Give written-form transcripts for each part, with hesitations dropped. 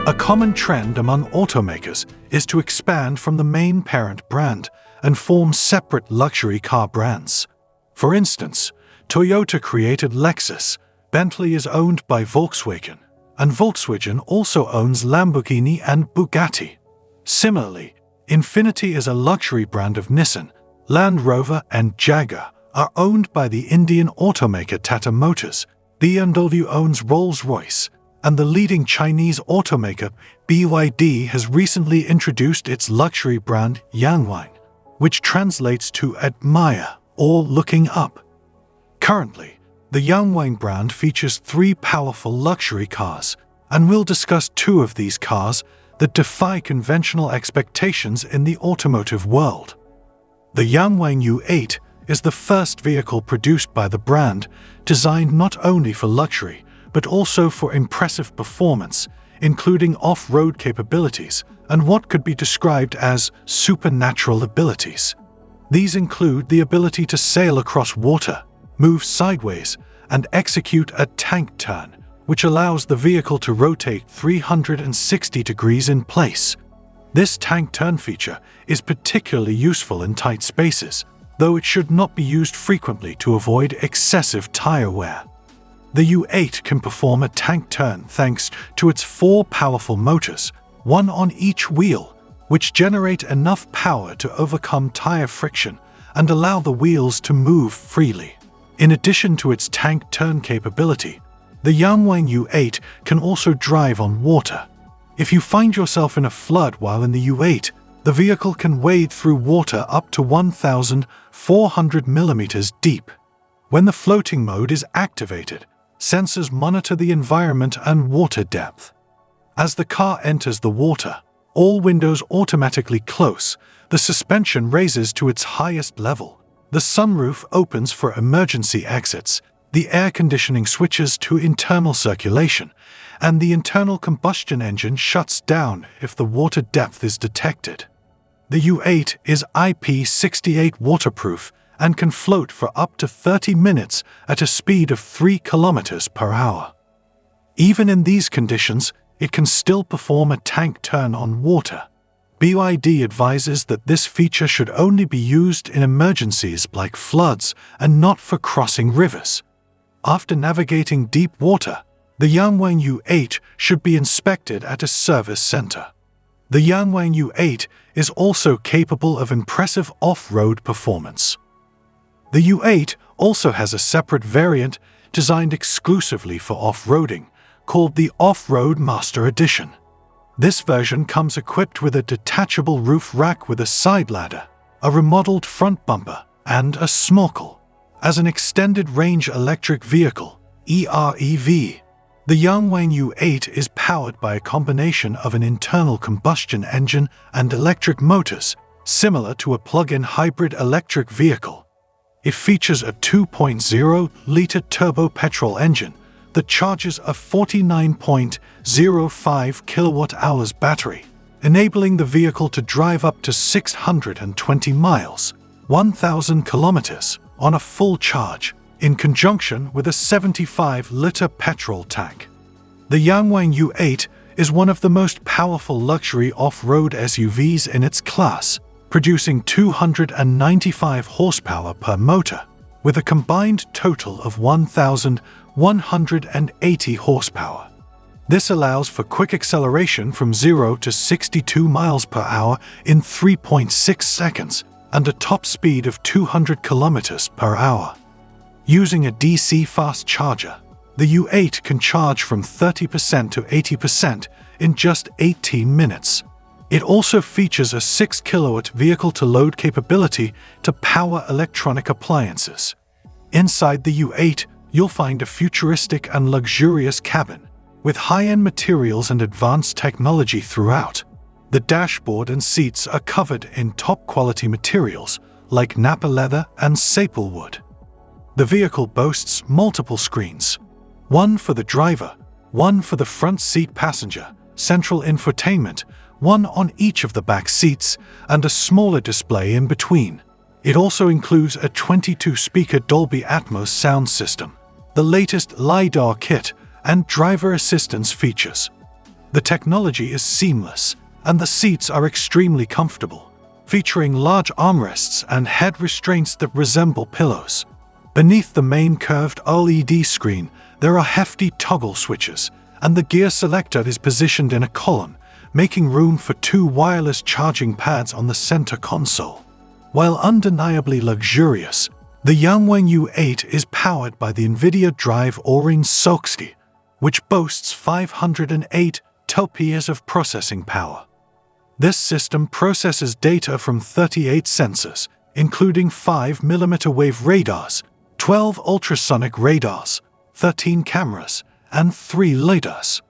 A common trend among automakers is to expand from the main parent brand and form separate luxury car brands. For instance, Toyota created Lexus, Bentley is owned by Volkswagen, and Volkswagen also owns Lamborghini and Bugatti. Similarly, Infiniti is a luxury brand of Nissan, Land Rover and Jaguar are owned by the Indian automaker Tata Motors, BMW owns Rolls-Royce, and the leading Chinese automaker BYD has recently introduced its luxury brand Yangwang, which translates to admire or looking up. Currently, the Yangwang brand features 3 powerful luxury cars, and we'll discuss 2 of these cars that defy conventional expectations in the automotive world. The Yangwang U8 is the first vehicle produced by the brand, designed not only for luxury, but also for impressive performance, including off-road capabilities and what could be described as supernatural abilities. These include the ability to sail across water, move sideways, and execute a tank turn, which allows the vehicle to rotate 360 degrees in place. This tank turn feature is particularly useful in tight spaces, though it should not be used frequently to avoid excessive tire wear. The U8 can perform a tank turn thanks to its 4 powerful motors, one on each wheel, which generate enough power to overcome tire friction and allow the wheels to move freely. In addition to its tank turn capability, the Yangwang U8 can also drive on water. If you find yourself in a flood while in the U8, the vehicle can wade through water up to 1,400 millimeters deep. When the floating mode is activated, sensors monitor the environment and water depth. As the car enters the water, all windows automatically close, the suspension raises to its highest level, the sunroof opens for emergency exits, the air conditioning switches to internal circulation, and the internal combustion engine shuts down if the water depth is detected. The U8 is IP68 waterproof and can float for up to 30 minutes at a speed of 3 kilometers per hour. Even in these conditions, it can still perform a tank turn on water. BYD advises that this feature should only be used in emergencies like floods and not for crossing rivers. After navigating deep water, the Yangwang U8 should be inspected at a service center. The Yangwang U8 is also capable of impressive off-road performance. The U8 also has a separate variant designed exclusively for off-roading, called the Off-Road Master Edition. This version comes equipped with a detachable roof rack with a side ladder, a remodeled front bumper, and a snorkel. As an extended-range electric vehicle, EREV, the Yangwang U8 is powered by a combination of an internal combustion engine and electric motors, similar to a plug-in hybrid electric vehicle. It features a 2.0-liter turbo petrol engine that charges a 49.05 kilowatt-hours battery, enabling the vehicle to drive up to 620 miles, 1,000 kilometers, on a full charge, in conjunction with a 75-liter petrol tank. The Yangwang U8 is one of the most powerful luxury off-road SUVs in its class, producing 295 horsepower per motor, with a combined total of 1,180 horsepower. This allows for quick acceleration from 0 to 62 miles per hour in 3.6 seconds and a top speed of 200 kilometers per hour. Using a DC fast charger, the U8 can charge from 30% to 80% in just 18 minutes. It also features a 6 kilowatt vehicle-to-load capability to power electronic appliances. Inside the U8, you'll find a futuristic and luxurious cabin, with high-end materials and advanced technology throughout. The dashboard and seats are covered in top-quality materials like Napa leather and saplewood. The vehicle boasts multiple screens, one for the driver, one for the front seat passenger, central infotainment, one on each of the back seats, and a smaller display in between. It also includes a 22-speaker Dolby Atmos sound system, the latest LiDAR kit, and driver assistance features. The technology is seamless, and the seats are extremely comfortable, featuring large armrests and head restraints that resemble pillows. Beneath the main curved LED screen, there are hefty toggle switches, and the gear selector is positioned in a column, making room for 2 wireless charging pads on the center console. While undeniably luxurious, the Yangwang U8 is powered by the NVIDIA Drive Orin Soxi, which boasts 508 TOPS of processing power. This system processes data from 38 sensors, including 5mm wave radars, 12 ultrasonic radars, 13 cameras, and 3 lidars.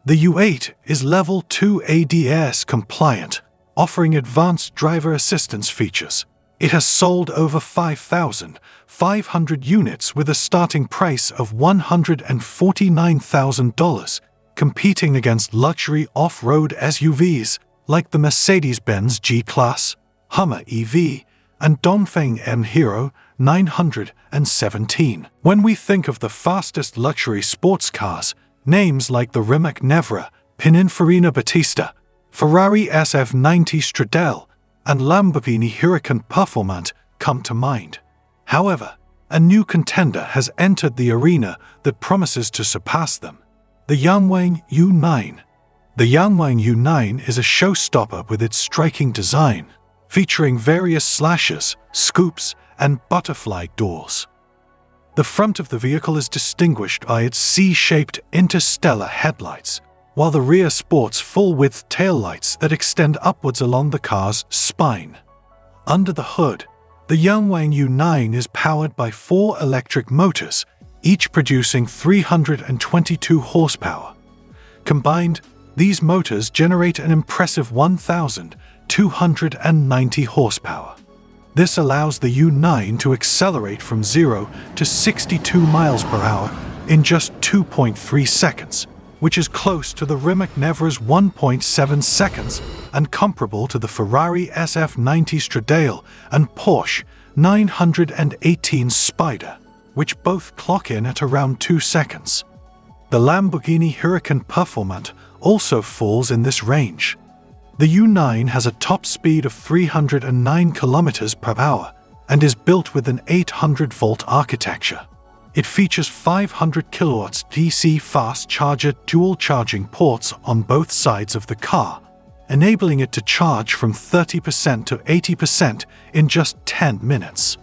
The U8 is Level 2 ADAS compliant, offering advanced driver assistance features. It has sold over 5,500 units with a starting price of $149,000, competing against luxury off-road SUVs like the Mercedes-Benz G-Class, Hummer EV, and Dongfeng M Hero 917. When we think of the fastest luxury sports cars, names like the Rimac Nevra, Pininfarina Battista, Ferrari SF90 Stradale, and Lamborghini Huracan Performante come to mind. However, a new contender has entered the arena that promises to surpass them: the Yangwang U9. The Yangwang U9 is a showstopper with its striking design, featuring various slashes, scoops, and butterfly doors. The front of the vehicle is distinguished by its C-shaped interstellar headlights, while the rear sports full-width taillights that extend upwards along the car's spine. Under the hood, the Yangwang U9 is powered by 4 electric motors, each producing 322 horsepower. Combined, these motors generate an impressive 1,290 horsepower. This allows the U9 to accelerate from 0 to 62 miles per hour in just 2.3 seconds, which is close to the Rimac Nevra's 1.7 seconds and comparable to the Ferrari SF90 Stradale and Porsche 918 Spider, which both clock in at around 2 seconds. The Lamborghini Huracan Performante also falls in this range. The U9 has a top speed of 309 kilometers per hour and is built with an 800-volt architecture. It features 500 kilowatts DC fast charger dual charging ports on both sides of the car, enabling it to charge from 30% to 80% in just 10 minutes.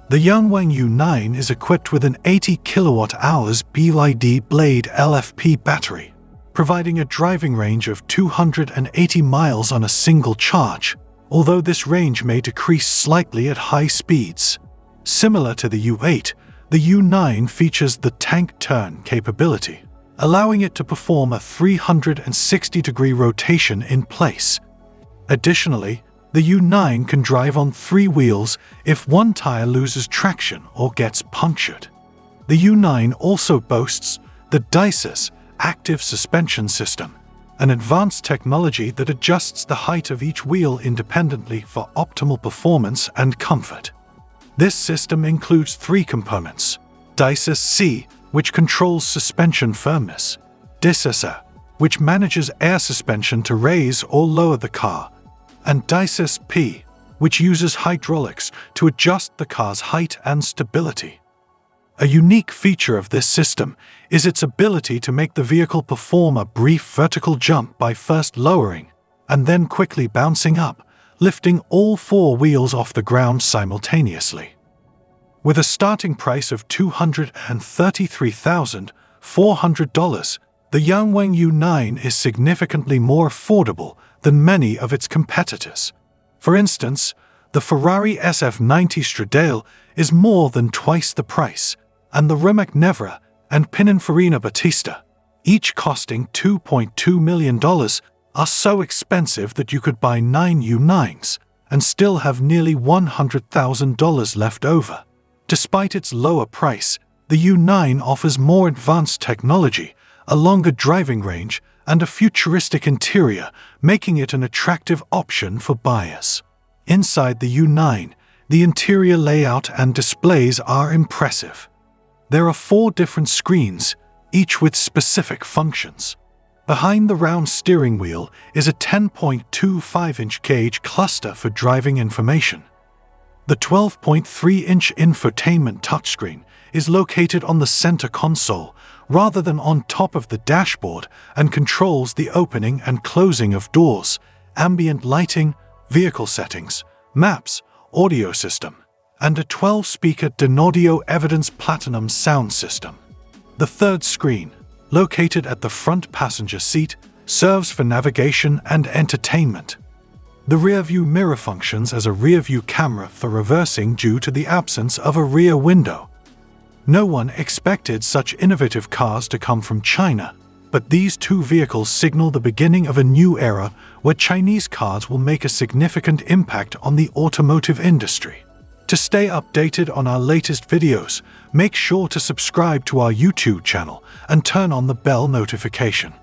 The Yangwang U9 is equipped with an 80 kilowatt-hours BYD Blade LFP battery, providing a driving range of 280 miles on a single charge, although this range may decrease slightly at high speeds. Similar to the U8, the U9 features the tank turn capability, allowing it to perform a 360-degree rotation in place. Additionally, the U9 can drive on 3 wheels if one tire loses traction or gets punctured. The U9 also boasts the DICES active suspension system, an advanced technology that adjusts the height of each wheel independently for optimal performance and comfort. This system includes 3 components: DICES C, which controls suspension firmness; DICES, which manages air suspension to raise or lower the car; and DICES P, which uses hydraulics to adjust the car's height and stability. A unique feature of this system is its ability to make the vehicle perform a brief vertical jump by first lowering and then quickly bouncing up, lifting all 4 wheels off the ground simultaneously. With a starting price of $233,400, the Yangwang U9 is significantly more affordable than many of its competitors. For instance, the Ferrari SF90 Stradale is more than twice the price, and the Rimac Nevra and Pininfarina Battista, each costing $2.2 million, are so expensive that you could buy 9 U9s and still have nearly $100,000 left over. Despite its lower price, the U9 offers more advanced technology, a longer driving range, and a futuristic interior, making it an attractive option for buyers. Inside the U9, the interior layout and displays are impressive. There are 4 different screens, each with specific functions. Behind the round steering wheel is a 10.25-inch gauge cluster for driving information. The 12.3-inch infotainment touchscreen is located on the center console rather than on top of the dashboard and controls the opening and closing of doors, ambient lighting, vehicle settings, maps, audio system, and a 12-speaker Denaudio Evidence Platinum sound system. The third screen, located at the front passenger seat, serves for navigation and entertainment. The rear-view mirror functions as a rear-view camera for reversing due to the absence of a rear window. No one expected such innovative cars to come from China, but these two vehicles signal the beginning of a new era where Chinese cars will make a significant impact on the automotive industry. To stay updated on our latest videos, make sure to subscribe to our YouTube channel and turn on the bell notification.